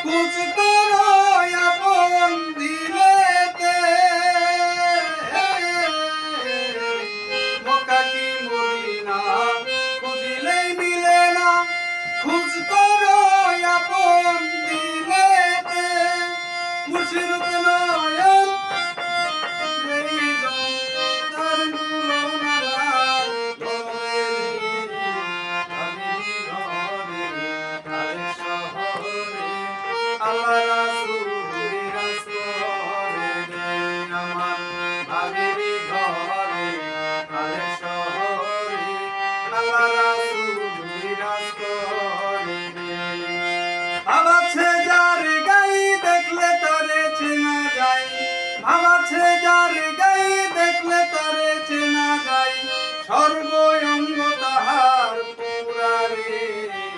খোঁজ করো আপন দিলেতে মক্কা কি মদিনা খুঁজিলেই মিলে না খোঁজ করো আপন দিলেতে মুর্শিদ নয়ন আল্লাহ রাসূল বিরাজ করে আমার ভাবির ঘরে কালের শহরে আল্লাহ রাসূল বিরাজ করে ভাবাছে যার গাই দেখলে তারে চেনা যায় ভাবাছে যার গাই দেখলে তারে চেনা যায়